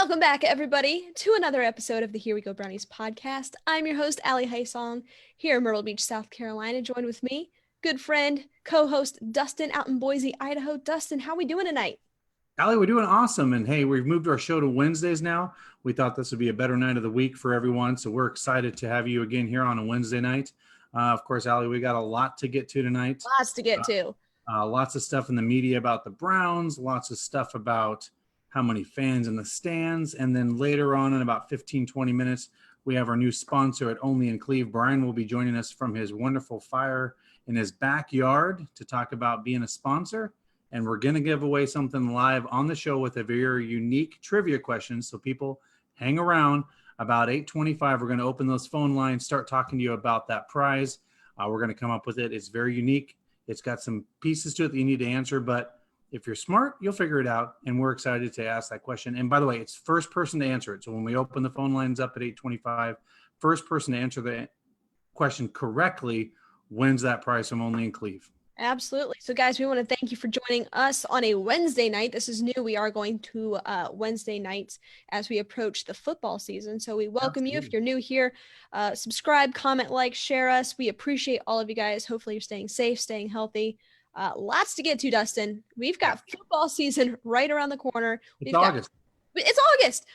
Welcome back, everybody, to another episode of the Here We Go Brownies podcast. I'm your host, Allie Haysong, here in Myrtle Beach, South Carolina. Joined with me, good friend, co-host Dustin out in Boise, Idaho. Dustin, how we doing tonight? Allie, we're doing awesome. And hey, we've moved our show to Wednesdays now. We thought this would be a better night of the week for everyone. So we're excited to have you again here on a Wednesday night. Of course, Allie, we got a lot to get to tonight. Lots to get to. Lots of stuff in the media about the Browns, lots of stuff about how many fans in the stands. And then later on in about 15, 20 minutes, we have our new sponsor at Only in Cleve. Brian will be joining us from his wonderful fire in his backyard to talk about being a sponsor. And we're going to give away something live on the show with a very unique trivia question. So people hang around. About 8:25, we're going to open those phone lines, start talking to you about that prize. We're going to come up with it. It's very unique. It's got some pieces to it that you need to answer, but if you're smart, you'll figure it out. And we're excited to ask that question. And by the way, it's first person to answer it. So when we open the phone lines up at 8:25, first person to answer the question correctly wins that prize from Only in Cleve. Absolutely. So, guys, we want to thank you for joining us on a Wednesday night. This is new. We are going to Wednesday nights as we approach the football season. So we welcome you. If you're new here, subscribe, comment, like, share us. We appreciate all of you guys. Hopefully you're staying safe, staying healthy. Lots to get to, Dustin. We've got football season right around the corner. It's August. It's August.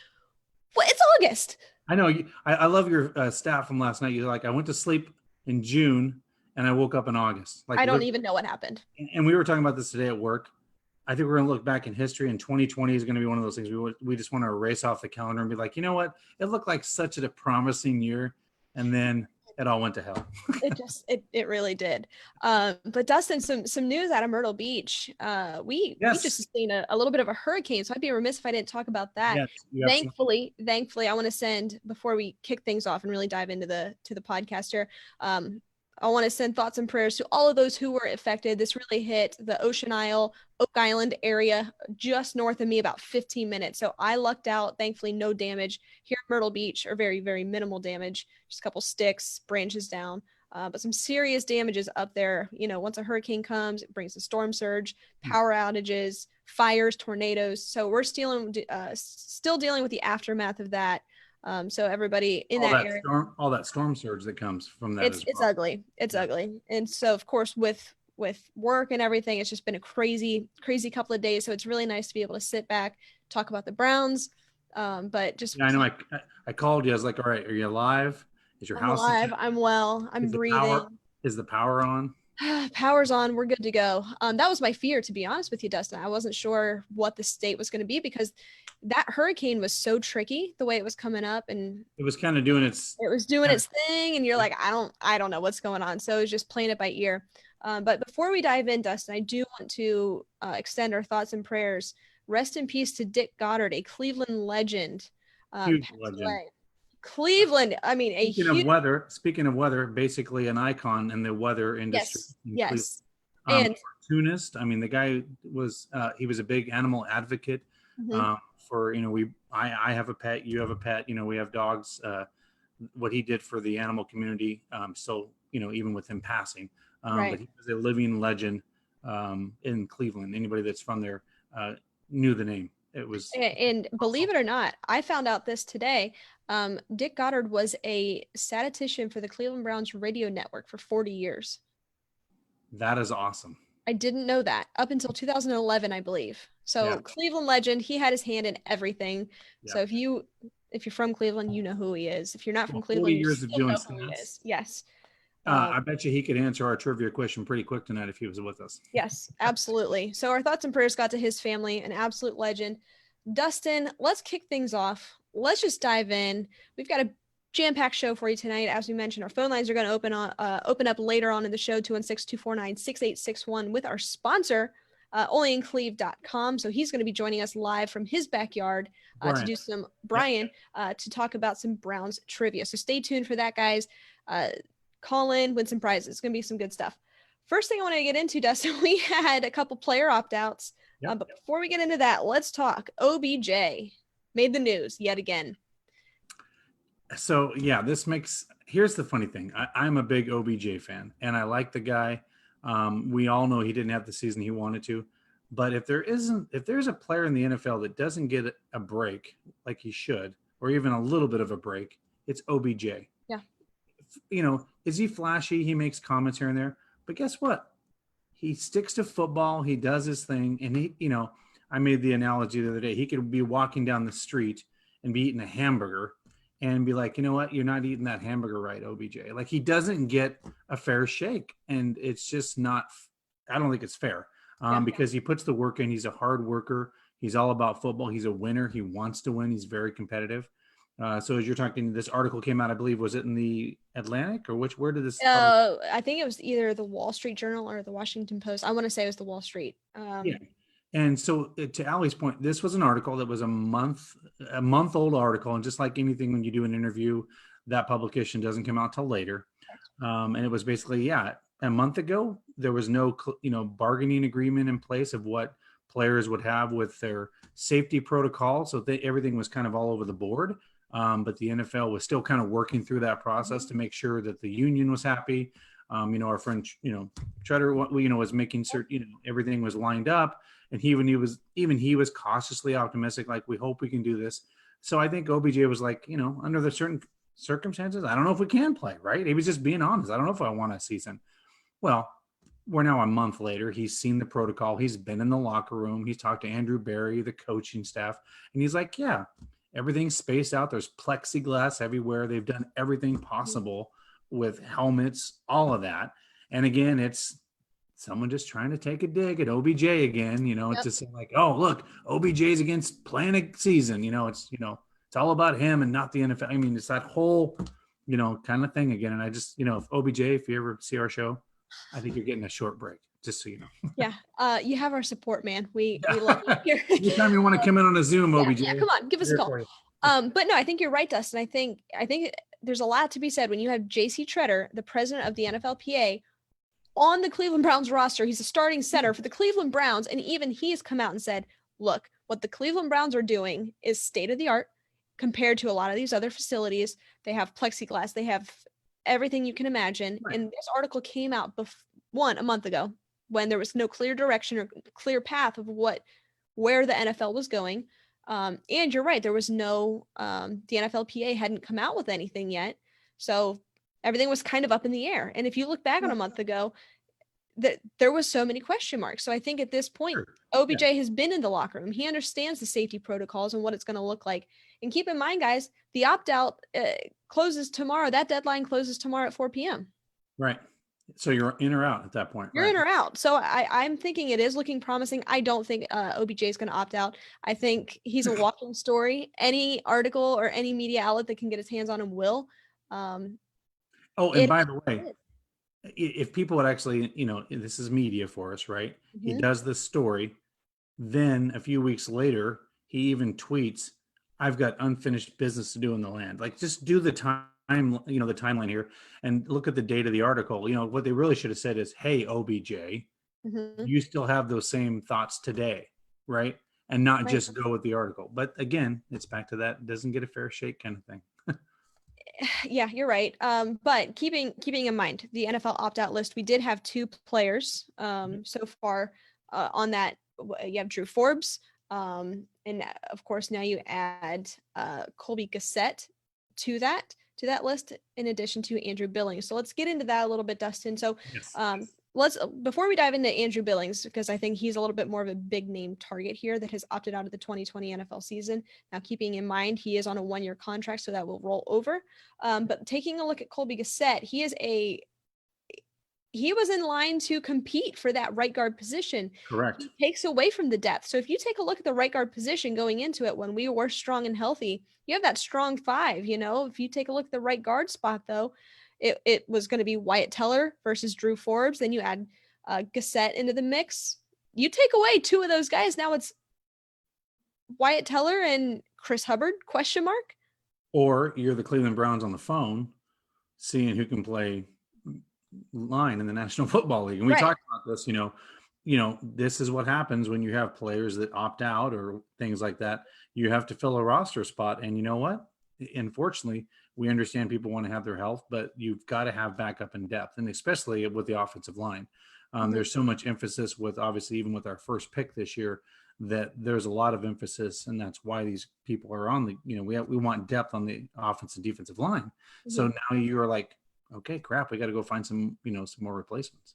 Well, it's August. I know. I love your stat from last night. You're like, I went to sleep in June and I woke up in August. Like, I don't even know what happened. And we were talking about this today at work. I think we're going to look back in history, and 2020 is going to be one of those things we just want to erase off the calendar and be like, you know what? It looked like such a promising year, and then it all went to hell. it really did. But Dustin, some news out of Myrtle Beach. We just sustained a little bit of a hurricane, so I'd be remiss if I didn't talk about that. Yes, thankfully, I want to send, before we kick things off and really dive into the podcast here, I want to send thoughts and prayers to all of those who were affected. This really hit the Ocean Isle, Oak Island area, just north of me, about 15 minutes. So I lucked out. Thankfully, no damage here at Myrtle Beach, or very, very minimal damage. Just a couple sticks, branches down, but some serious damages up there. You know, once a hurricane comes, it brings a storm surge, power outages, fires, tornadoes. So we're still dealing with the aftermath of that. So everybody in that area, all that storm surge that comes from that, it's ugly. It's ugly. And so, of course, with work and everything, it's just been a crazy couple of days. So it's really nice to be able to sit back, talk about the Browns. But just, I know I called you. I was like, all right, are you alive? Is your house alive? I'm well. I'm breathing. Is the power on? Power's on. We're good to go. That was my fear, to be honest with you, Dustin. I wasn't sure what the state was going to be, because that hurricane was so tricky the way it was coming up, and it was kind of doing its thing. And you're like, I don't know what's going on. So it was just playing it by ear. But before we dive in, Dustin, I do want to extend our thoughts and prayers. Rest in peace to Dick Goddard, a Cleveland legend. Huge legend. Cleveland. I mean, Speaking of weather, basically an icon in the weather industry. Yes. And cartoonist. I mean, the guy was he was a big animal advocate. Mm-hmm. For I have a pet. You have a pet. We have dogs. What he did for the animal community. So even with him passing, right. But he was a living legend in Cleveland. Anybody that's from there knew the name. It was, and believe it or not, I found out this today. Dick Goddard was a statistician for the Cleveland Browns radio network for 40 years. That is awesome. I didn't know that up until 2011, I believe. So Cleveland legend, he had his hand in everything. Yeah. So if you're from Cleveland, you know who he is. If you're not from Cleveland, 40 years of doing who he is. Yes. I bet you he could answer our trivia question pretty quick tonight if he was with us. Yes, absolutely. So our thoughts and prayers got to his family, an absolute legend. Dustin, let's kick things off. Let's just dive in. We've got a jam-packed show for you tonight. As we mentioned, our phone lines are going to open up later on in the show, 216-249-6861, with our sponsor, onlyincleve.com. So he's going to be joining us live from his backyard to do some to talk about some Browns trivia. So stay tuned for that, guys. Call in, win some prizes. It's going to be some good stuff. First thing I want to get into, Dustin, we had a couple player opt-outs. But before we get into that, let's talk. OBJ made the news yet again. So, here's the funny thing. I'm a big OBJ fan, and I like the guy. We all know he didn't have the season he wanted to, But if there's a player in the NFL that doesn't get a break like he should, or even a little bit of a break, it's OBJ. Yeah. Is he flashy? He makes comments here and there, but guess what? He sticks to football. He does his thing. And I made the analogy the other day. He could be walking down the street and be eating a hamburger and be like, you know what? You're not eating that hamburger right, OBJ. Like, he doesn't get a fair shake. And it's just not, I don't think it's fair. Because he puts the work in. He's a hard worker. He's all about football. He's a winner. He wants to win. He's very competitive. So as you're talking, this article came out, I believe, was it in the Atlantic or where did this? I think it was either the Wall Street Journal or the Washington Post. I want to say it was the Wall Street. Yeah. And so to Allie's point, this was an article that was a month old article. And just like anything, when you do an interview, that publication doesn't come out till later. And it was basically, a month ago, there was no, bargaining agreement in place of what players would have with their safety protocol. So everything was kind of all over the board. But the NFL was still kind of working through that process to make sure that the union was happy. Our friend, Treader, was making certain, everything was lined up, and he was cautiously optimistic, like, we hope we can do this. So I think OBJ was like, under the certain circumstances, I don't know if we can play, right? He was just being honest. I don't know if I want a season. Well, we're now a month later. He's seen the protocol. He's been in the locker room. He's talked to Andrew Berry, the coaching staff, and he's like, yeah, everything's spaced out. There's plexiglass everywhere. They've done everything possible with helmets, all of that. And again, it's someone just trying to take a dig at OBJ again. It's just like, oh, look, OBJ's against playing a season. It's all about him and not the NFL. I mean, it's that whole, kind of thing again. And I just, if OBJ, if you ever see our show, I think you're getting a short break, just so you know. Yeah. You have our support, man. We love you here. Anytime you want to come in on a Zoom, OBJ. Yeah, come on, give us a call. But no, I think you're right, Dustin. I think there's a lot to be said when you have JC Treader, the president of the NFLPA, on the Cleveland Browns roster. He's a starting center for the Cleveland Browns. And even he's come out and said, look, what the Cleveland Browns are doing is state of the art compared to a lot of these other facilities. They have plexiglass. They have everything you can imagine. Right. And this article came out a month ago, when there was no clear direction or clear path of where the NFL was going. And you're right, there was no, the NFLPA hadn't come out with anything yet. So everything was kind of up in the air. And if you look back on a month ago, there was so many question marks. So I think at this point, OBJ has been in the locker room. He understands the safety protocols and what it's going to look like. And keep in mind, guys, the opt-out closes tomorrow. That deadline closes tomorrow at 4 p.m. Right. So you're in or out at that point. You're in or out. So I'm thinking it is looking promising. I don't think OBJ is going to opt out. I think he's a walking story. Any article or any media outlet that can get its hands on him will. And by the way, if people would actually, this is media for us, right? Mm-hmm. He does this story. Then a few weeks later, he even tweets, I've got unfinished business to do in the land. Like, just do the time. The timeline here, and look at the date of the article. What they really should have said is, hey, OBJ, you still have those same thoughts today, right? And not just go with the article. But again, it's back to that doesn't get a fair shake kind of thing. Yeah, you're right. But keeping in mind the NFL opt-out list, we did have 2 players so far on that. You have Drew Forbes, and of course now you add Colby Gossett to that list, in addition to Andrew Billings. So let's get into that a little bit, Dustin. So let's, before we dive into Andrew Billings, because I think he's a little bit more of a big name target here that has opted out of the 2020 NFL season. Now, keeping in mind, he is on a 1-year contract, so that will roll over. But taking a look at Colby Gossett, he was in line to compete for that right guard position. Correct. He takes away from the depth. So if you take a look at the right guard position going into it, when we were strong and healthy, you have that strong 5, If you take a look at the right guard spot, though, it was going to be Wyatt Teller versus Drew Forbes. Then you add Gossett into the mix. You take away 2 of those guys. Now it's Wyatt Teller and Chris Hubbard, ? Or you're the Cleveland Browns on the phone, seeing who can play line in the National Football League. And we talked about this, this is what happens when you have players that opt out or things like that. You have to fill a roster spot. And you know what? unfortunately, we understand people want to have their health, but you've got to have backup in depth, and especially with the offensive line. There's so much emphasis with, obviously, even with our first pick this year, that there's a lot of emphasis, and that's why these people are on the, we want depth on the offensive and defensive line. So now you're like, okay, crap, we got to go find some, some more replacements.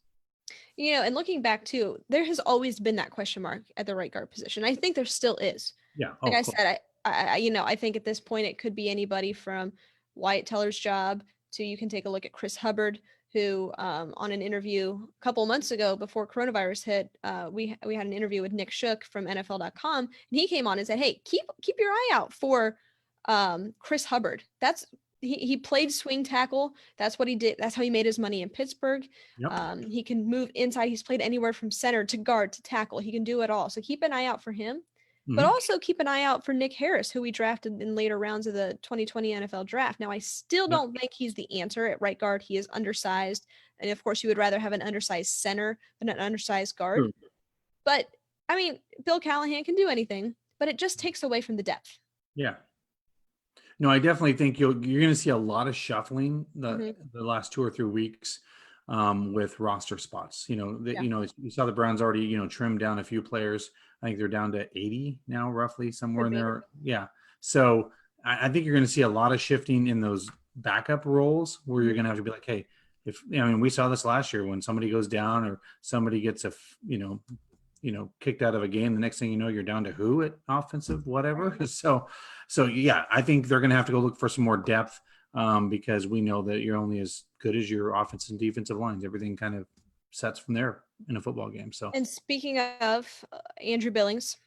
And looking back too, there has always been that question mark at the right guard position. I think there still is. Yeah. Like I said, I think at this point it could be anybody from Wyatt Teller's job to, you can take a look at Chris Hubbard, who on an interview a couple of months ago before coronavirus hit, we had an interview with Nick Shook from NFL.com, and he came on and said, hey, keep your eye out for Chris Hubbard. He played swing tackle. That's what he did. That's how he made his money in Pittsburgh. Yep. He can move inside. He's played anywhere from center to guard to tackle. He can do it all. So keep an eye out for him. But also keep an eye out for Nick Harris, who we drafted in later rounds of the 2020 NFL draft. Now, I still don't think he's the answer at right guard. He is undersized. And of course, you would rather have an undersized center than an undersized guard. But I mean, Bill Callahan can do anything, but it just takes away from the depth. Yeah. No, I definitely think you're going to see a lot of shuffling the last 2 or 3 weeks with roster spots. You saw the Browns already, trimmed down a few players. I think they're down to 80 now, roughly somewhere in there. Yeah. So I think you're going to see a lot of shifting in those backup roles where you're going to have to be like, hey, we saw this last year when somebody goes down or somebody gets kicked out of a game. The next thing you know, you're down to who at offensive, whatever. So yeah, I think they're going to have to go look for some more depth because we know that you're only as good as your offensive and defensive lines. Everything kind of sets from there in a football game. So, and speaking of Andrew Billings,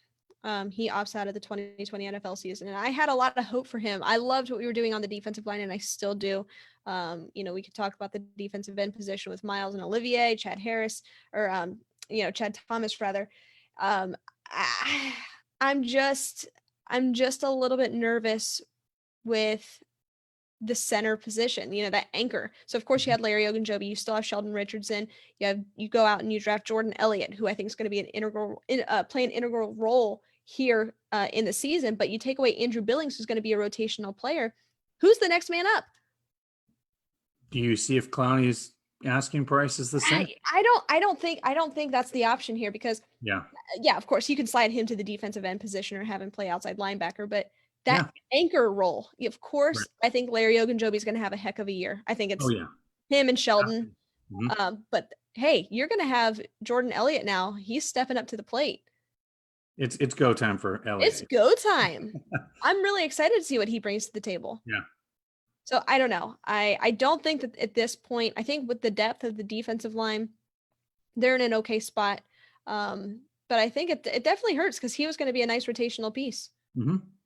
he opts out of the 2020 NFL season, and I had a lot of hope for him. I loved what we were doing on the defensive line, and I still do. We could talk about the defensive end position with Miles and Olivier, Chad Harris, or Chad Thomas rather. I'm just a little bit nervous with the center position, that anchor. So of course you had Larry Ogunjobi, you still have Sheldon Richardson, you go out and you draft Jordan Elliott, who I think is going to be play an integral role here in the season, but you take away Andrew Billings, who's going to be a rotational player. Who's the next man up? Do you see if Clowney's asking price is the same? I don't think that's the option here, because of course you can slide him to the defensive end position or have him play outside linebacker, but that anchor role, of course, right. I think Larry Ogunjobi is going to have a heck of a year. I think it's him and Sheldon. But hey, you're going to have Jordan Elliott now. He's stepping up to the plate. It's go time for Elliott. It's go time. I'm really excited to see what he brings to the table. Yeah. So I don't know. I don't think that at this point, I think with the depth of the defensive line, they're in an okay spot. But I think it definitely hurts because he was going to be a nice rotational piece.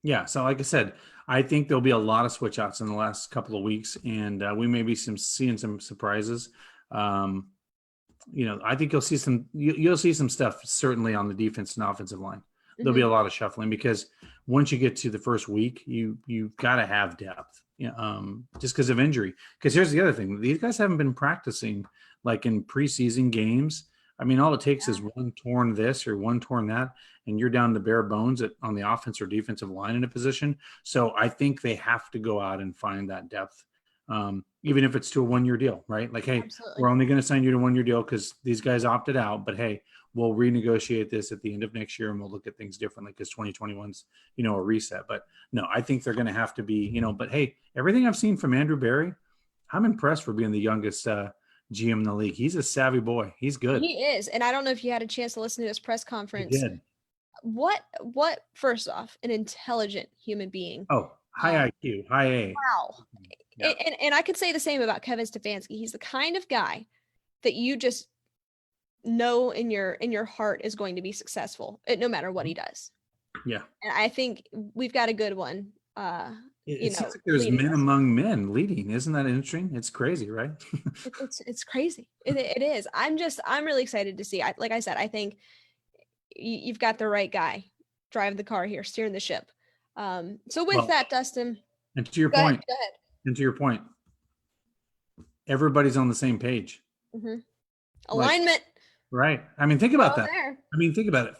Yeah. So like I said, I think there'll be a lot of switch outs in the last couple of weeks, and we may be seeing some surprises. I think you'll see some stuff certainly on the defense and offensive line. There'll be a lot of shuffling because once you get to the first week, you've got to have depth, just because of injury. Because here's the other thing: these guys haven't been practicing like in preseason games. I mean, all it takes is one torn this or one torn that, and you're down to bare bones on the offense or defensive line in a position. So I think they have to go out and find that depth, even if it's to a 1-year deal, right? Like, hey, we're only going to sign you to a 1-year deal because these guys opted out. But hey, we'll renegotiate this at the end of next year and we'll look at things differently because 2021's, a reset. But no, I think they're going to have to be, but hey, everything I've seen from Andrew Berry, I'm impressed for being the youngest GM in the league. He's a savvy boy. He's good. He is. And I don't know if you had a chance to listen to his press conference. I did. What, first off, an intelligent human being. Oh, high IQ, high A. Wow. Yeah. And I could say the same about Kevin Stefanski. He's the kind of guy that you just know in your heart is going to be successful no matter what he does. Yeah. And I think we've got a good one. It seems like there's men among men leading. Isn't that interesting? It's crazy, right? it's crazy. It is. I'm really excited to see. Like I said, I think you've got the right guy driving the car here, steering the ship. So with that, Dustin. And to your point. Go ahead. And to your point, everybody's on the same page. Alignment. Right. I mean, think about that. There. I mean, think about it.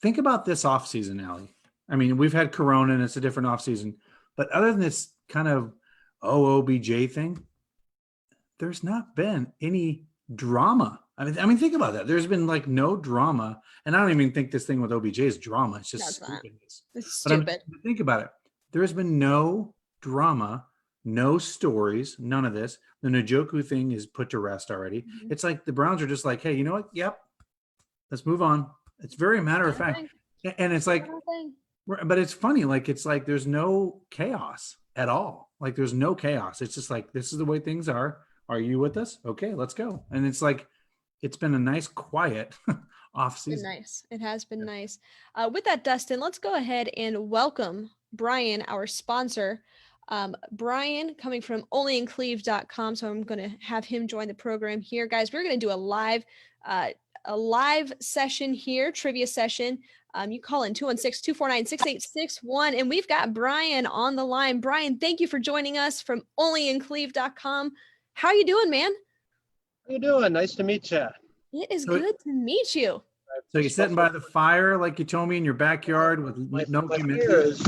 Think about this offseason, Allie. I mean, we've had Corona and it's a different off season, but other than this kind of OBJ thing, there's not been any drama. I mean, think about that. There's been like no drama, and I don't even think this thing with OBJ is drama. It's just stupidness. It's stupid. Think about it. There has been no drama, no stories, none of this. The Njoku thing is put to rest already. Mm-hmm. It's like the Browns are just like, hey, you know what? Yep, let's move on. It's very matter of fact, and it's like, but it's funny. Like it's like there's no chaos at all. Like there's no chaos. It's just like this is the way things are. Are you with us? Okay, let's go. And it's like, it's been a nice, quiet off season. Nice. It has been nice. With that, Dustin, let's go ahead and welcome Brian, our sponsor. Brian coming from onlyincleve.com. So I'm going to have him join the program here. Guys, we're going to do a live session here, trivia session. You call in 216-249-6861, and we've got Brian on the line. Brian, thank you for joining us from onlyincleve.com. How you doing, man? How you doing? Nice to meet you. It is good to meet you. So you're sitting by the fire, like you told me, in your backyard with no humidity. Is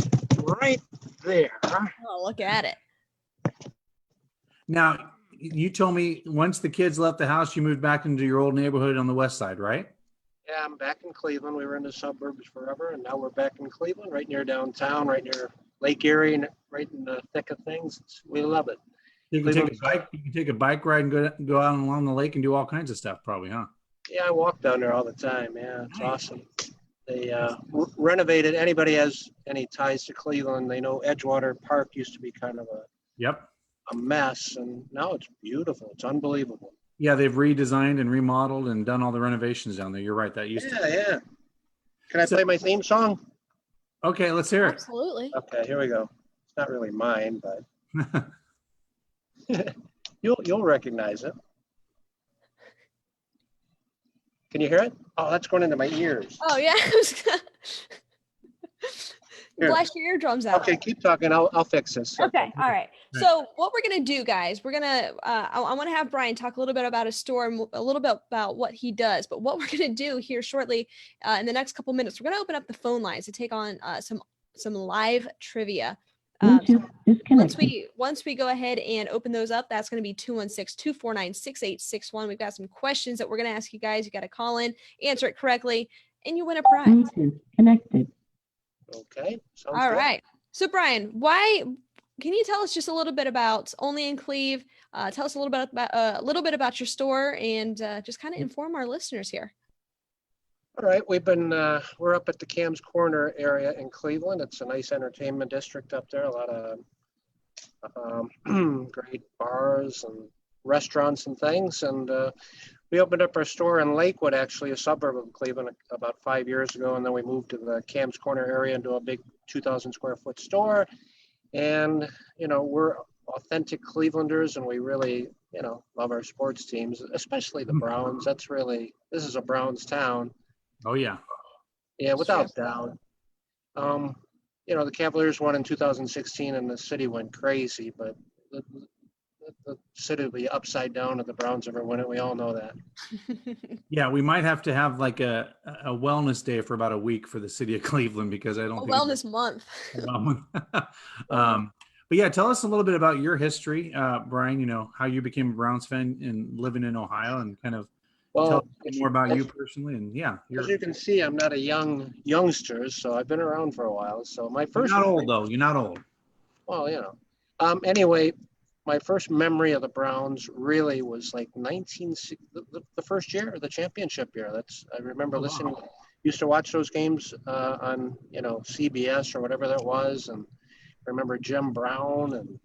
right there. Oh, look at it. Now, you told me once the kids left the house, you moved back into your old neighborhood on the west side, right? Yeah, I'm back in Cleveland. We were in the suburbs forever, and now we're back in Cleveland, right near downtown, right near Lake Erie, and right in the thick of things. We love it. You can take a bike ride and go out along the lake and do all kinds of stuff, probably, huh? Yeah, I walk down there all the time. Yeah, it's awesome. They renovated. Anybody has any ties to Cleveland, they know Edgewater Park used to be kind of a mess, and now it's beautiful. It's unbelievable. Yeah, they've redesigned and remodeled and done all the renovations down there. You're right. That used to. Yeah. Can I play my theme song? Okay, let's hear it. Absolutely. Okay, here we go. It's not really mine, but you'll recognize it. Can you hear it? Oh, that's going into my ears. Oh yeah. Blast your eardrums out. Okay, keep talking. I'll fix this. Okay. All right. So what we're going to do, guys, we're going to, I want to have Brian talk a little bit about his store and a little bit about what he does. But what we're going to do here shortly in the next couple minutes, we're going to open up the phone lines to take on some live trivia. Once we go ahead and open those up, that's going to be 216-249-6861. We've got some questions that we're going to ask you guys. You got to call in, answer it correctly, and you win a prize. Bluetooth connected. Okay. All right. So Brian, can you tell us just a little bit about Only in Cleve? Tell us a little bit about your store and just kind of inform our listeners here. All right, we're up at the Cam's Corner area in Cleveland. It's a nice entertainment district up there. A lot of great bars and restaurants and things. And we opened up our store in Lakewood, actually a suburb of Cleveland, about 5 years ago. And then we moved to the Cam's Corner area into a big 2,000 square foot store. And, we're authentic Clevelanders, and we really, love our sports teams, especially the Browns. This is a Browns town. Oh, yeah. Yeah, without doubt. The Cavaliers won in 2016 and the city went crazy, but the city will be upside down if the Browns ever win it. We all know that. Yeah, we might have to have like a wellness day for about a week for the city of Cleveland, because I don't think wellness month. But yeah, tell us a little bit about your history, Brian, how you became a Browns fan and living in Ohio, and kind of tell us more about you personally. And yeah, as you can see, I'm not a youngster, so I've been around for a while. So my first. You're not old though. You're not old. Well, anyway, my first memory of the Browns really was like the first year, the championship year. I remember listening. Used to watch those games on CBS or whatever that was, and I remember Jim Brown and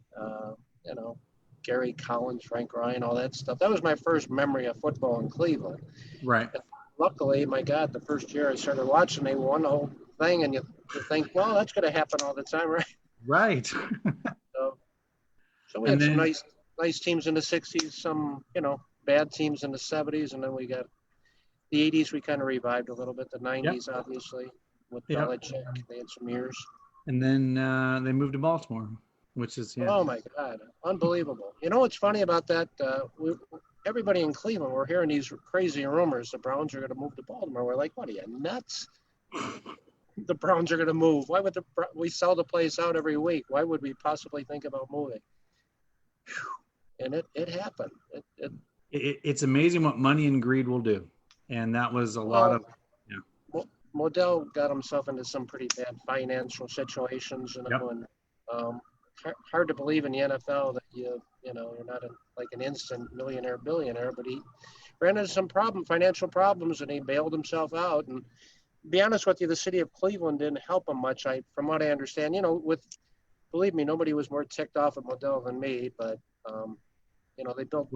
Gary Collins, Frank Ryan, all that stuff. That was my first memory of football in Cleveland. Right. And luckily, my God, the first year I started watching, they won the whole thing, and you think, well, that's going to happen all the time, right? Right. So we had some nice teams in the 60s, some, bad teams in the 70s, and then we got the 80s. We kind of revived a little bit. The 90s, obviously, with Belichick. They had some years. And then they moved to Baltimore, which is, Oh, my God. Unbelievable. What's funny about that? Everybody in Cleveland, we're hearing these crazy rumors the Browns are going to move to Baltimore. We're like, what are you, nuts? the Browns are going to move. Why would we sell the place out every week? Why would we possibly think about moving? And it happened. It's amazing what money and greed will do. And that was a lot of, yeah. Modell got himself into some pretty bad financial situations, Yep. And hard to believe in the NFL that you're not like an instant millionaire, billionaire, but he ran into some financial problems, and he bailed himself out. And to be honest with you, the city of Cleveland didn't help him much. From what I understand, believe me, nobody was more ticked off at Modell than me, but they built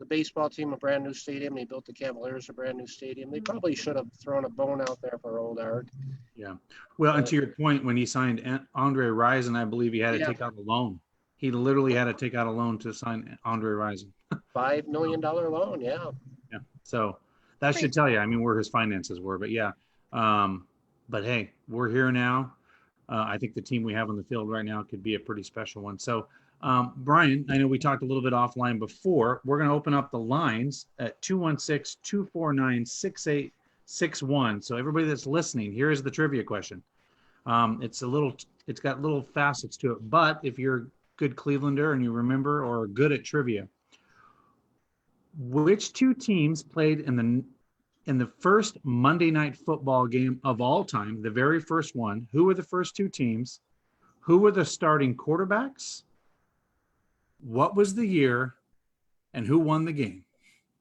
the baseball team a brand new stadium. They built the Cavaliers a brand new stadium. They probably should have thrown a bone out there for old Art. Yeah. Well, and to your point, when he signed Andre Rison, I believe he had to take out a loan. He literally had to take out a loan to sign Andre Rison. $5 million loan, yeah. Yeah. So that should tell you, where his finances were. But yeah. But hey, we're here now. I think the team we have on the field right now could be a pretty special one. So, Brian, I know we talked a little bit offline before. We're going to open up the lines at 216-249-6861. So everybody that's listening, here is the trivia question. It's got little facets to it, but if you're a good Clevelander and you remember or are good at trivia, which two teams played in the first Monday Night Football game of all time, the very first one? Who were the first two teams? Who were the starting quarterbacks? What was the year? And who won the game?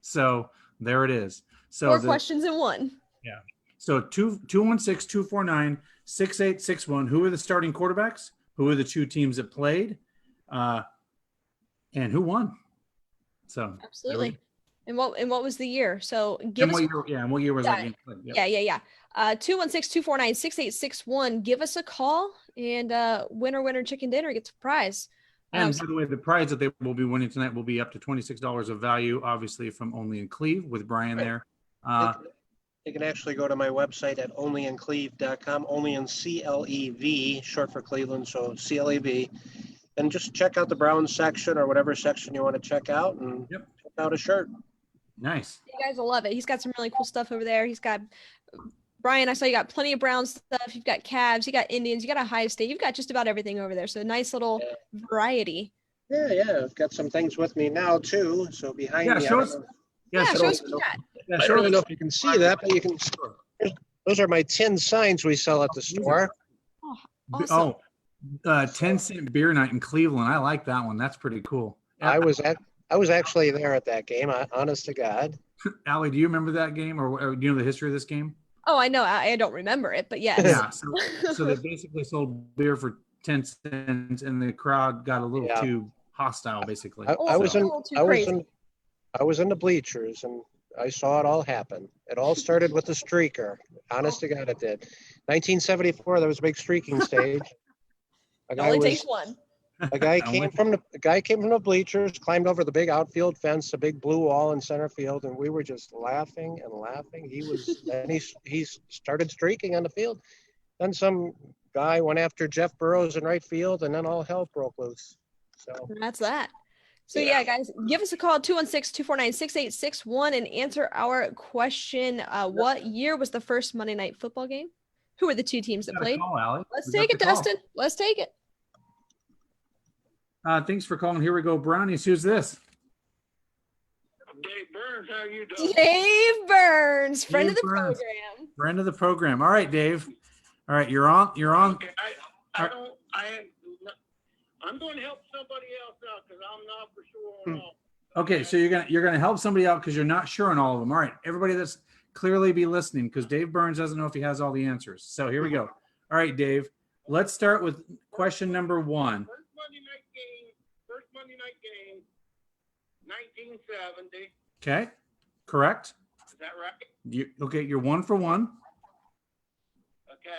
So there it is. So 4 questions in one. Yeah. So 216-249-6861. Who were the starting quarterbacks? Who were the two teams that played? And who won? So absolutely. And what was the year? So give us what year was that game played? Yep. Yeah. 216-249-6861. Give us a call, and winner chicken dinner gets a prize. And by the way, the prize that they will be winning tonight will be up to $26 of value, obviously from Only in Cleve with Brian there. You can actually go to my website at onlyincleve.com, only in CLEV, short for Cleveland, so CLEV. And just check out the Browns section or whatever section you want to check out, and check out a shirt. Nice. You guys will love it. He's got some really cool stuff over there. He's got, Brian, I saw you got plenty of Brown stuff. You've got Cavs, you got Indians, you got Ohio State. You've got just about everything over there. So a nice little variety. Yeah. I've got some things with me now too. So behind me. Show us what you got. I don't really know if you can see that, but you can. Those are my tin signs we sell at the store. Oh, awesome. 10-cent beer night in Cleveland. I like that one. That's pretty cool. I was actually there at that game. Honest to God. Allie, do you remember that game, or do you know the history of this game? Oh, I know. I don't remember it, but yes. Yeah. So they basically sold beer for 10 cents, and the crowd got a little too hostile, basically. I was in the bleachers, and I saw it all happen. It all started with the streaker. Honest to God, it did. 1974, there was a big streaking stage. It only takes one. A guy came from the bleachers, climbed over the big outfield fence, the big blue wall in center field, and we were just laughing and laughing. He started streaking on the field. Then some guy went after Jeff Burrows in right field, and then all hell broke loose. So that's that. So yeah, guys, give us a call, 216-249-6861, and answer our question. What year was the first Monday Night Football game? Who were the two teams that played? Let's take it, Dustin. Let's take it. Thanks for calling. Here we go. Brownies, who's this? Dave Burns, how you doing? Dave Burns, friend of the program. Friend of the program. All right, Dave. All right, you're on. Okay, I'm going to help somebody else out because I'm not for sure on all. Okay, so you're gonna help somebody out because you're not sure on all of them. All right, everybody that's clearly be listening, because Dave Burns doesn't know if he has all the answers. So here we go. All right, Dave. Let's start with question number 1. First Monday night game, 1970. Okay, correct. Is that right? You're 1 for 1. Okay.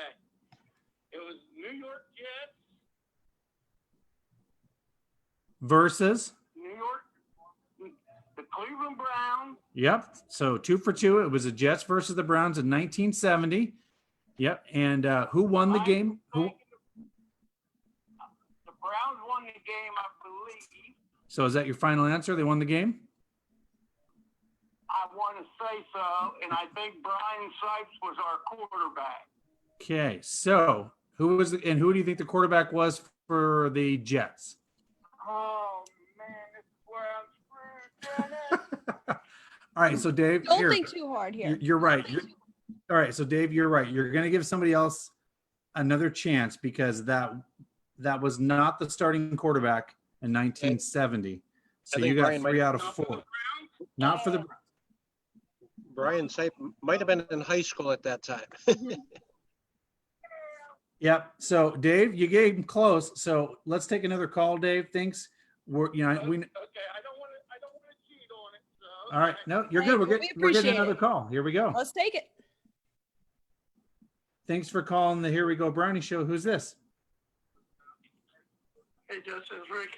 It was New York Jets versus New York, the Cleveland Browns. Yep. So 2 for 2. It was the Jets versus the Browns in 1970. Yep. And who won the game? The Browns won the game, I believe. So is that your final answer? They won the game? I want to say so, and I think Brian Sipes was our quarterback. Okay, so who do you think the quarterback was for the Jets? Oh man, this is where I'm screwed. All right, so Dave, Don't think too hard here. You're right. All right, so Dave, you're right. You're going to give somebody else another chance because that was not the starting quarterback in 1970. So you got Brian 3 out of 4. Not for the Brian Sipe might have been in high school at that time. Yep. So Dave, you gave him close. So let's take another call, Dave. Thanks. We Okay, I don't want to cheat on it. So, all right. No, you're good. We're getting another call. Here we go. Let's take it. Thanks for calling the Here We Go Brownie Show. Who's this? Hey, Justin, it's Rick.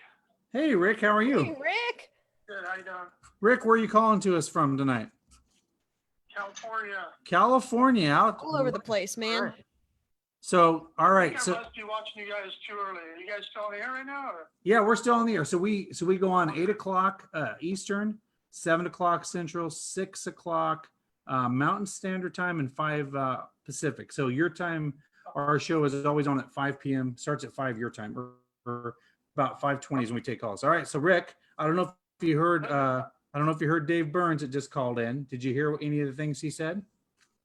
Hey, Rick. How are you? Hey, Rick. Good, how you doing? Rick, where are you calling to us from tonight? California. California, out All over the place, man. So, all right. I must be watching you guys too early. Are you guys still on the air right now? Or? Yeah, we're still on the air. So we go on 8 o'clock Eastern, 7 o'clock Central, 6 o'clock Mountain Standard Time, and 5 Pacific. So your time, our show is always on at 5 p.m. Starts at 5 your time, or about 5:20 is when we take calls. All right. So Rick, I don't know if you heard. I don't know if you heard Dave Burns that just called in. Did you hear any of the things he said?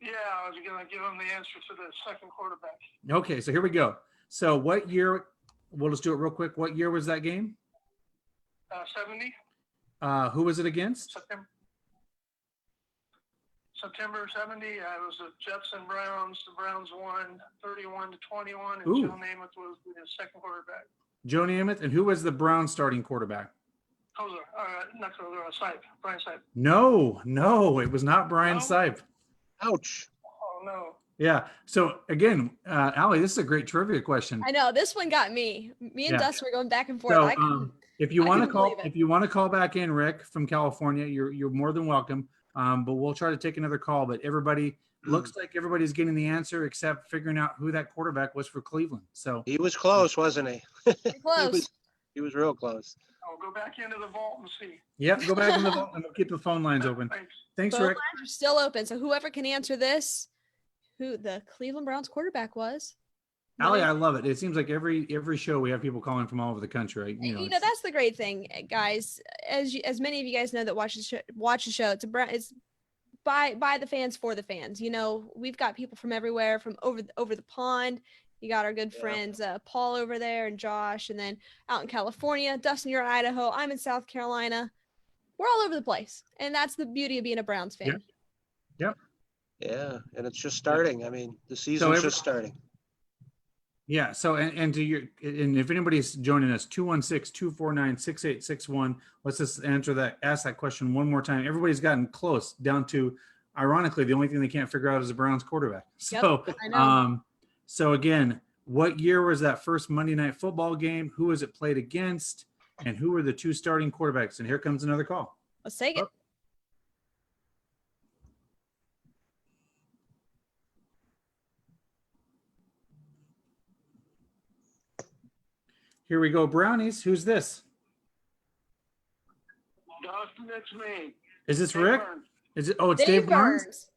Yeah, I was going to give him the answer to the second quarterback. Okay, so here we go. So what year, we'll just do it real quick. What year was that game? 70. Who was it against? September 70. It was the Jets and Browns. The Browns won 31-21, and Ooh. Joe Namath was the second quarterback. Joe Namath. And who was the Browns starting quarterback? Brian Sipe. No, it was not Brian Sipe. Ouch. Oh, no. Yeah. So again, Allie, this is a great trivia question. I know this one got me. Me and Dustin were going back and forth. So if you want to call back in, Rick from California, you're more than welcome. But we'll try to take another call. But everybody looks like everybody's getting the answer except figuring out who that quarterback was for Cleveland. So he was close, wasn't he? Close. He was real close. I'll go back into the vault and see. Yep, go back in the vault and we'll keep the phone lines open. Thanks, Phone Rick. lines are still open. So whoever can answer this, who the Cleveland Browns quarterback was. Allie, I love it. It seems like every show we have people calling from all over the country. That's the great thing, guys. As many of you guys know that watch the show, it's by the fans for the fans. You know, we've got people from everywhere, from over the pond. You got our good friends, Paul over there and Josh, and then out in California, Dustin, you're in Idaho. I'm in South Carolina. We're all over the place, and that's the beauty of being a Browns fan. Yep. Yeah, and it's just starting. I mean, the season's just starting. Yeah. So, and if anybody's joining us, 216-249-6861. Let's just ask that question one more time. Everybody's gotten close down to, ironically, the only thing they can't figure out is the Browns quarterback. So, I know. So again, what year was that first Monday Night Football game? Who was it played against? And who were the 2 starting quarterbacks? And here comes another call. Let's take it. Here we go, Brownies. Who's this? Dustin, it's me. Is this Dave Rick? Burns. Is it? Oh, it's Dave Burns.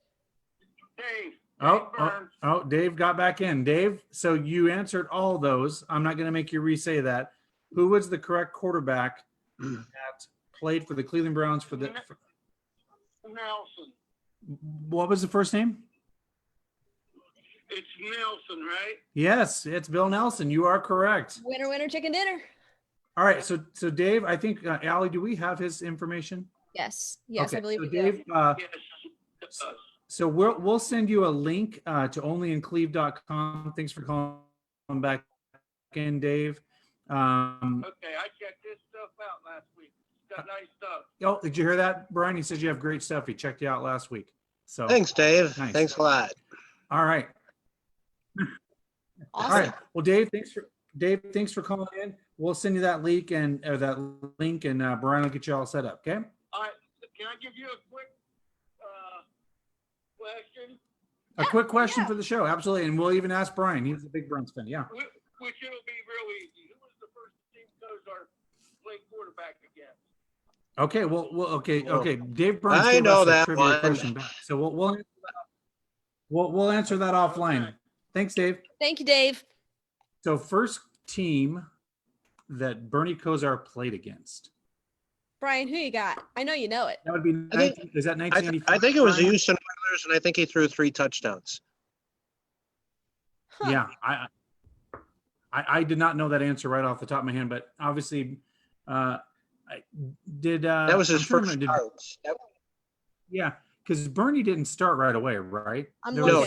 Dave. Oh, Dave got back in. Dave, so you answered all those. I'm not going to make you re-say that. Who was the correct quarterback that played for the Cleveland Browns Nelson. What was the first name? It's Nelson, right? Yes, it's Bill Nelson. You are correct. Winner, winner, chicken dinner. All right, so Dave, I think Allie, do we have his information? Yes, Okay, I believe so we Dave, do. Yes. So we'll send you a link to onlyincleve.com. Thanks for calling back in, Dave. Okay, I checked this stuff out last week. It's got nice stuff. Oh, did you hear that, Brian? He says you have great stuff. He checked you out last week. So Thanks, Dave. Nice. Thanks a lot. All right. Awesome. All right. Well, Dave, thanks for calling in. We'll send you that link and Brian will get you all set up. Okay. All right. Can I give you a quick question? A quick question for the show. Absolutely. And we'll even ask Brian. He's a big Browns fan. Yeah. Which it'll be real easy. Who was the first team Cozart played quarterback against? Okay. Okay. Dave Burns. I know that trivia one. question back. So we'll answer that offline. Thanks, Dave. Thank you, Dave. So first team that Bernie Kosar played against. Brian, who you got? I know you know it. That would be is that 1985? I think it was the Houston Oilers, and I think he threw 3 touchdowns. Huh. Yeah, I did not know that answer right off the top of my head, but obviously, I did. That was his first start. start. Yeah, because Bernie didn't start right away, right? No,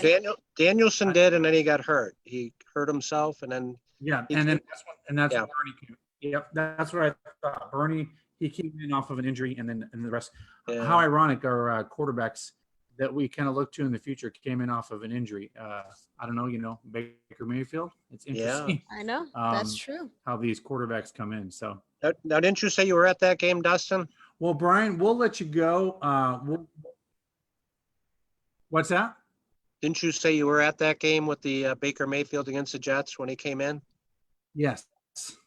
Danielson did, and then he got hurt. He hurt himself, and then that's when Bernie came. Yep, that's what I thought. Bernie, he came in off of an injury, and the rest. Yeah. How ironic our quarterbacks that we kind of look to in the future came in off of an injury. I don't know, Baker Mayfield. It's interesting. Yeah. I know, that's true. How these quarterbacks come in. So now, didn't you say you were at that game, Dustin? Well, Brian, we'll let you go. What's that? Didn't you say you were at that game with the Baker Mayfield against the Jets when he came in? Yes.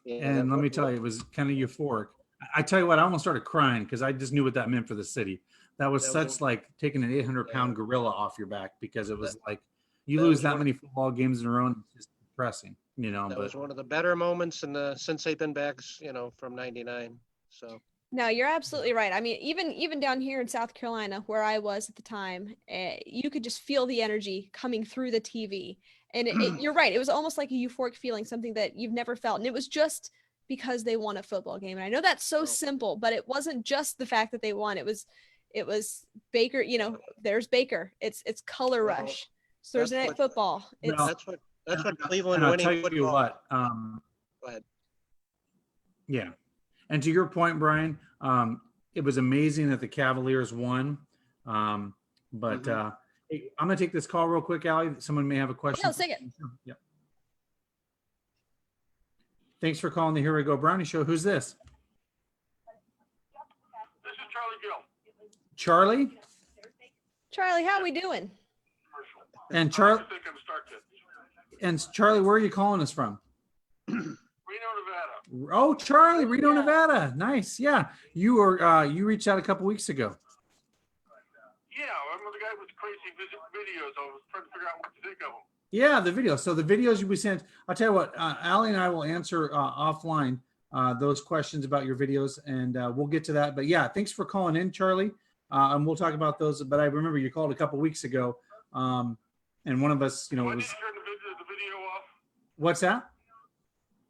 Yeah, and let me tell you, it was kind of euphoric. I tell you what, I almost started crying because I just knew what that meant for the city. That was like taking an 800-pound gorilla off your back, because it was like you lose that many football games in a row, and it's just depressing, That was one of the better moments since they've been back, from '99. So. No, you're absolutely right. I mean, even down here in South Carolina, where I was at the time, you could just feel the energy coming through the TV. And you're right. It was almost like a euphoric feeling, something that you've never felt. And it was just because they won a football game. And I know that's so simple, but it wasn't just the fact that they won. It was Baker. There's Baker. It's color rush. It's Thursday night football. That's what Cleveland winning football. You what? Go ahead. Yeah. And to your point, Brian, it was amazing that the Cavaliers won. But hey, I'm going to take this call real quick, Allie. Someone may have a question. Yeah, let's take it. Yep. Thanks for calling the Here We Go Brownie Show. Who's this? This is Charlie Gill. Charlie? Charlie, how are we doing? And Charlie, where are you calling us from? Nevada. Oh, Charlie, Reno, Nevada. Nice. Yeah. You were you reached out a couple weeks ago. Yeah, I'm the guy with crazy videos. I was trying to figure out what to think of them. Yeah, the videos. So the videos we sent, I'll tell you what, Allie and I will answer offline those questions about your videos, and we'll get to that. But yeah, thanks for calling in, Charlie. And we'll talk about those. But I remember you called a couple weeks ago, and one of us, Do I was. need to turn the video off? What's that?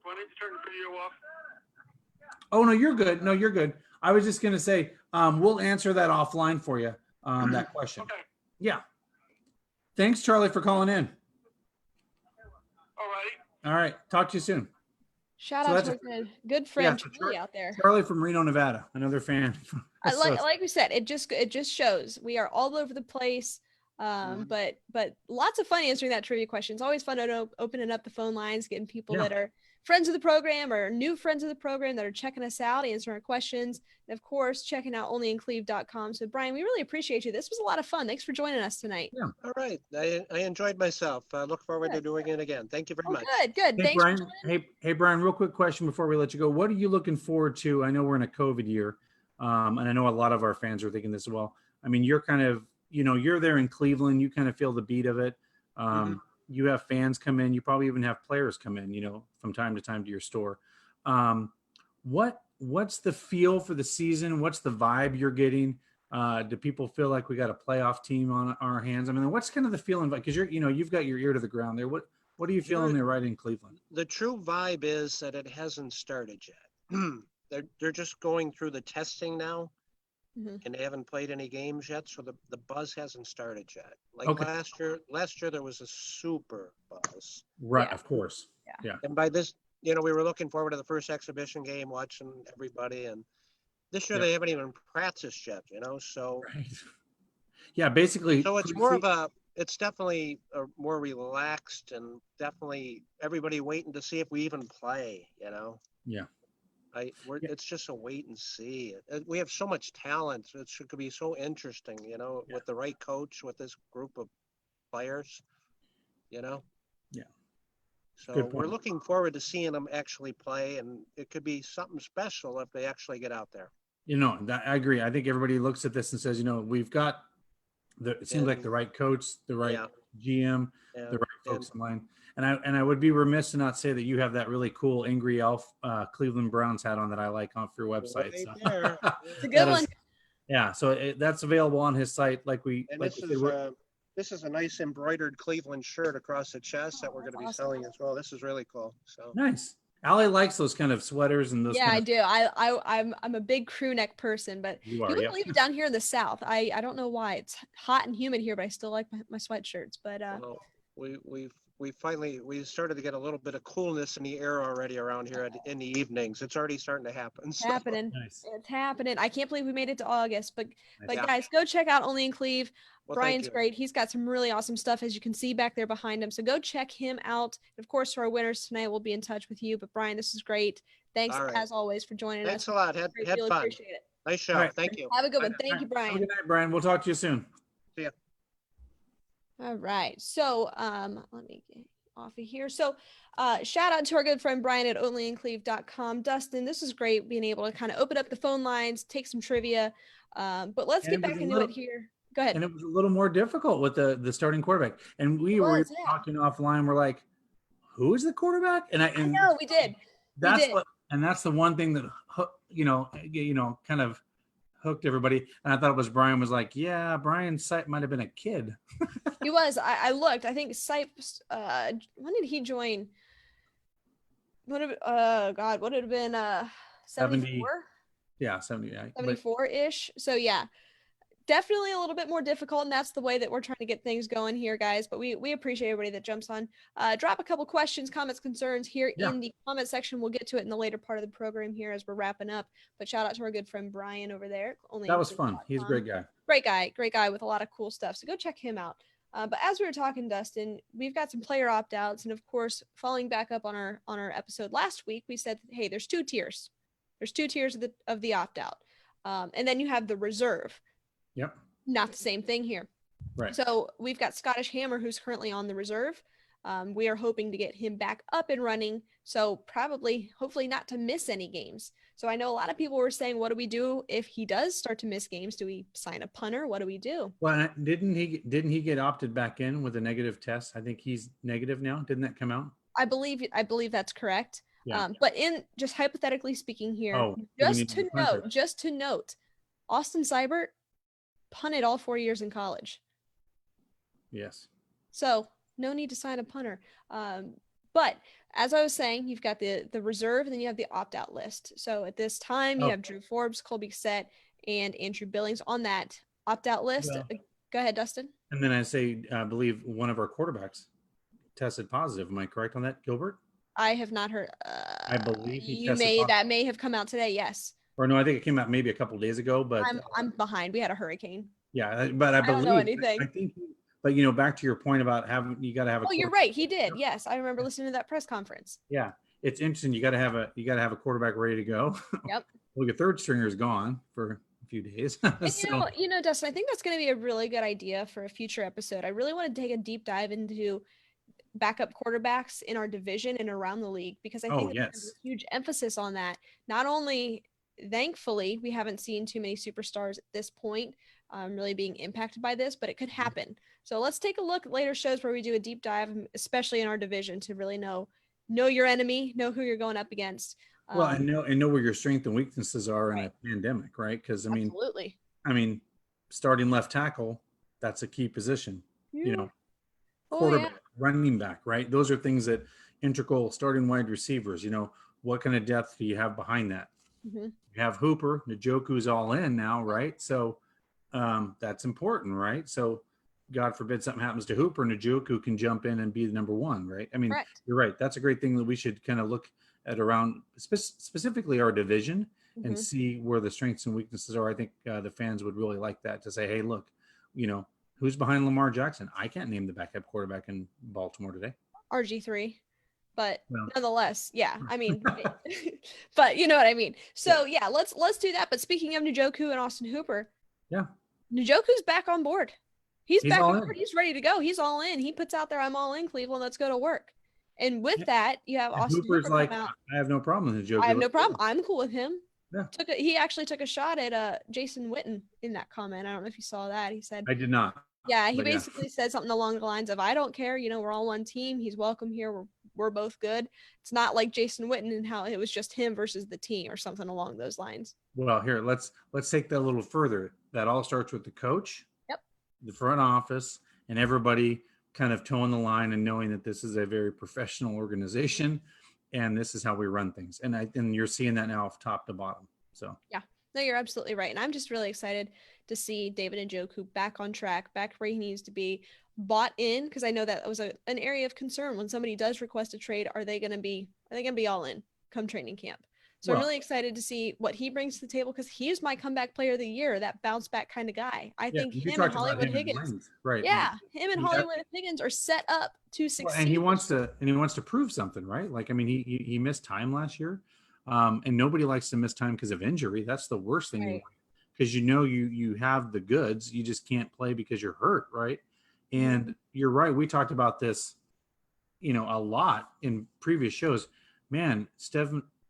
Do I need to turn the video off? Oh, no, you're good. No, you're good. I was just going to say, we'll answer that offline for you, that question. Okay. Yeah. Thanks, Charlie, for calling in. All right. All right. Talk to you soon. Shout out to a good friend, Charlie, out there. Charlie from Reno, Nevada, another fan. Like we said, it just shows we are all over the place. But lots of fun answering that trivia question. It's always fun to opening up the phone lines, getting people that are friends of the program or new friends of the program that are checking us out, answering our questions, and of course checking out onlyincleve.com. So Brian, we really appreciate you. This was a lot of fun. Thanks for joining us tonight. Yeah. All right. I enjoyed myself. I look forward to doing it again. Thank you very much. Good. Hey, Thanks, Brian. Hey, Brian, real quick question before we let you go. What are you looking forward to? I know we're in a COVID year. And I know a lot of our fans are thinking this as well. I mean, you're kind of, you're there in Cleveland, you kind of feel the beat of it. You have fans come in, you probably even have players come in, from time to time to your store. What's the feel for the season? What's the vibe you're getting? Do people feel like we got a playoff team on our hands? I mean, what's kind of the feeling like, because you've got your ear to the ground there. What are you feeling there right in Cleveland? The true vibe is that it hasn't started yet. They're just going through the testing now. And they haven't played any games yet, so the buzz hasn't started yet. Like last year there was a super buzz. Right, of course. Yeah. And by this, we were looking forward to the first exhibition game, watching everybody. And this year they haven't even practiced yet, so. Right. Yeah, basically. So it's it's definitely more relaxed, and definitely everybody waiting to see if we even play, Yeah. It's just a wait and see. We have so much talent. It could be so interesting, with the right coach, with this group of players, Yeah. So we're looking forward to seeing them actually play, and it could be something special if they actually get out there. I agree. I think everybody looks at this and says, we've got it seems like the right coach, the right GM, the right folks in line. And I would be remiss to not say that you have that really cool Angry Elf Cleveland Browns hat on that I like off your website. Right So. there. It's a good one. Yeah, so that's available on his site. This is a nice embroidered Cleveland shirt across the chest that we're going to be selling as well. This is really cool. So nice. Allie likes those kind of sweaters and those. Yeah, I do. I'm a big crew neck person, but you wouldn't believe it down here in the South. I don't know why it's hot and humid here, but I still like my sweatshirts. But well, we started to get a little bit of coolness in the air already around here in the evenings. It's already starting to happen. It's happening. Nice. It's happening. I can't believe we made it to August, but guys, go check out Only in Cleve. Well, Brian's great. He's got some really awesome stuff, as you can see back there behind him. So go check him out. And of course, for our winners tonight, we'll be in touch with you. But Brian, this is great. Thanks as always for joining us. Thanks a lot. Had fun. Appreciate it. Nice show. Right. Thank you. Have a good one. Thank you, Brian. Have a good night, Brian. We'll talk to you soon. See ya. All right. So let me get off of here. So shout out to our good friend Brian at onlyincleve.com. Dustin, this is great being able to kind of open up the phone lines, take some trivia. But let's get back into it here. Go ahead. And it was a little more difficult with the starting quarterback. And we were talking offline. We're like, who is the quarterback? And I know we did. That's the one thing that kind of hooked everybody. And I thought it was Brian was like, yeah, Brian Sipe might have been a kid. He was. I looked. I think Sipe. When did he join? What did it have been? 74. Yeah, 70. 74-ish. So yeah. Definitely a little bit more difficult, and that's the way that we're trying to get things going here, guys. But we appreciate everybody that jumps on. Drop a couple questions, comments, concerns here in the comment section. We'll get to it in the later part of the program here as we're wrapping up. But shout out to our good friend Brian over there. That was fun. He's a great guy. Great guy with a lot of cool stuff. So go check him out. But as we were talking, Dustin, we've got some player opt-outs, and of course, following back up on our episode last week, we said, hey, there's two tiers. There's two tiers of the opt-out, and then you have the reserve. Yep. Not the same thing here. Right. So we've got Scottish Hammer, who's currently on the reserve. We are hoping to get him back up and running. So hopefully not to miss any games. So I know a lot of people were saying, what do we do if he does start to miss games? Do we sign a punter? What do we do? Well, didn't he get opted back in with a negative test? I think he's negative now. Didn't that come out? I believe that's correct. Yeah. But in just hypothetically speaking here, just to note, Austin Seibert punted all 4 years in college. Yes. So no need to sign a punter. But as I was saying, you've got the reserve, and then you have the opt-out list. So at this time, you have Drew Forbes, Colby Sett, and Andrew Billings on that opt-out list. Yeah. Go ahead, Dustin. And then I believe one of our quarterbacks tested positive. Am I correct on that, Gilbert? I have not heard. I believe that may have come out today. Yes. Or no, I think it came out maybe a couple of days ago. But I'm behind. We had a hurricane. Yeah, but I believe. Don't know anything. I think. But back to your point about you got to have a. Oh, you're right. He did. Yes, I remember listening to that press conference. Yeah, it's interesting. You got to have a quarterback ready to go. Yep. Well, your third stringer is gone for a few days. And Dustin, I think that's going to be a really good idea for a future episode. I really want to take a deep dive into backup quarterbacks in our division and around the league, because I think there's a huge emphasis on that. Not only, thankfully, we haven't seen too many superstars at this point really being impacted by this, but it could happen. So let's take a look at later shows where we do a deep dive, especially in our division, to really know your enemy, know who you're going up against. Well, and know where your strengths and weaknesses are in a pandemic, right? Because absolutely. Starting left tackle, that's a key position. Quarterback, running back, right? Those are things that integral. Starting wide receivers. What kind of depth do you have behind that? Mm-hmm. You have Hooper, Njoku's all in now, right? So that's important, right? So God forbid something happens to Hooper, Njoku can jump in and be the number one, right? Correct. You're right. That's a great thing that we should kind of look at around specifically our division and see where the strengths and weaknesses are. I think the fans would really like that, to say, hey, look, who's behind Lamar Jackson? I can't name the backup quarterback in Baltimore today. RG3. But nonetheless, but you know what I mean? So let's do that. But speaking of Njoku and Austin Hooper, Njoku's back on board. He's back on board. He's ready to go. He's all in. He puts out there, I'm all in, Cleveland. Let's go to work. And with that, you have Austin Hooper's Hooper like, I have no problem with Njoku. I have no problem. I'm cool with him. Yeah. He actually took a shot at Jason Witten in that comment. I don't know if you saw that. He said, I did not. Yeah, he basically said something along the lines of, I don't care, we're all one team. He's welcome here. We're both good. It's not like Jason Witten and how it was just him versus the team or something along those lines. Well, here, let's take that a little further. That all starts with the coach, yep, the front office, and everybody kind of toeing the line and knowing that this is a very professional organization and this is how we run things. And you're seeing that now off top to bottom. So yeah, no, you're absolutely right. And I'm just really excited to see David Njoku back on track, back where he needs to be, bought in, because I know that was an area of concern when somebody does request a trade. Are they going to be all in come training camp? So I'm really excited to see what he brings to the table, because he is my comeback player of the year, that bounce back kind of guy. I think him and Hollywood Higgins, right? Yeah, him and Hollywood Higgins are set up to succeed. Well, and he wants to prove something, right? Like, I mean, he missed time last year, and nobody likes to miss time because of injury. That's the worst thing, right? Because you have the goods, you just can't play because you're hurt, right? And you're right. We talked about this, a lot in previous shows. Man,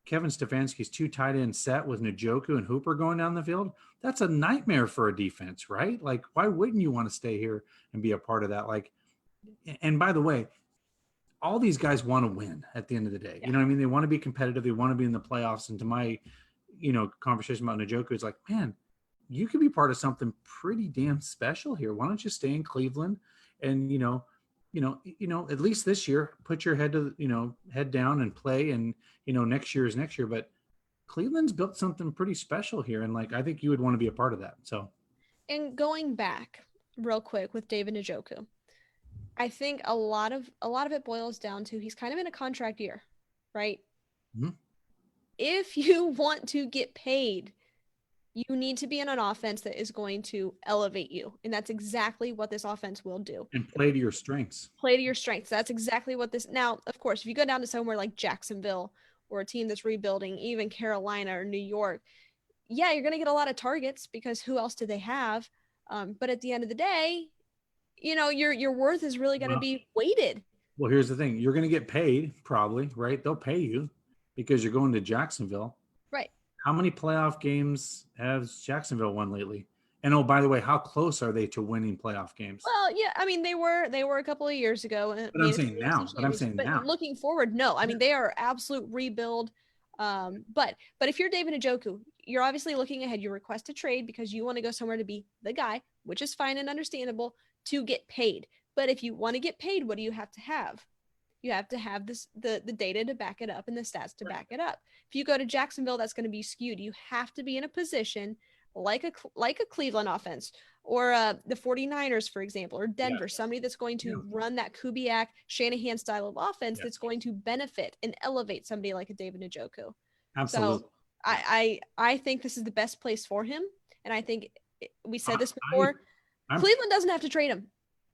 Kevin Stefanski's 2 tight end set with Njoku and Hooper going down the field. That's a nightmare for a defense, right? Like, why wouldn't you want to stay here and be a part of that? Like, and by the way, all these guys want to win at the end of the day. Yeah. You know what I mean? They want to be competitive. They want to be in the playoffs. And to my, conversation about Njoku, it's like, man, you could be part of something pretty damn special here. Why don't you stay in Cleveland and, at least this year, put your head down and play. And, next year is next year. But Cleveland's built something pretty special here. And I think you would want to be a part of that. So, and going back real quick with David Njoku, I think a lot of it boils down to he's kind of in a contract year, right? Mm-hmm. If you want to get paid, you need to be in an offense that is going to elevate you. And that's exactly what this offense will do. And play to your strengths. Play to your strengths. That's exactly what this. Now, of course, if you go down to somewhere like Jacksonville or a team that's rebuilding, even Carolina or New York, yeah, you're going to get a lot of targets because who else do they have? But at the end of the day, your worth is really going to be weighted. Well, here's the thing. You're going to get paid probably, right? They'll pay you because you're going to Jacksonville. Right. How many playoff games has Jacksonville won lately? And by the way, how close are they to winning playoff games? Well, yeah, I mean, they were a couple of years ago. But I'm saying now. Looking forward, no. I mean, they are absolute rebuild. But if you're David Njoku, you're obviously looking ahead. You request a trade because you want to go somewhere to be the guy, which is fine and understandable, to get paid. But if you want to get paid, what do you have to have? You have to have the data to back it up and the stats to back it up. If you go to Jacksonville, that's going to be skewed. You have to be in a position like a Cleveland offense or the 49ers, for example, or Denver, somebody that's going to run that Kubiak, Shanahan style of offense that's going to benefit and elevate somebody like a David Njoku. Absolutely. So I think this is the best place for him. And I think we said this before. Cleveland doesn't have to trade him.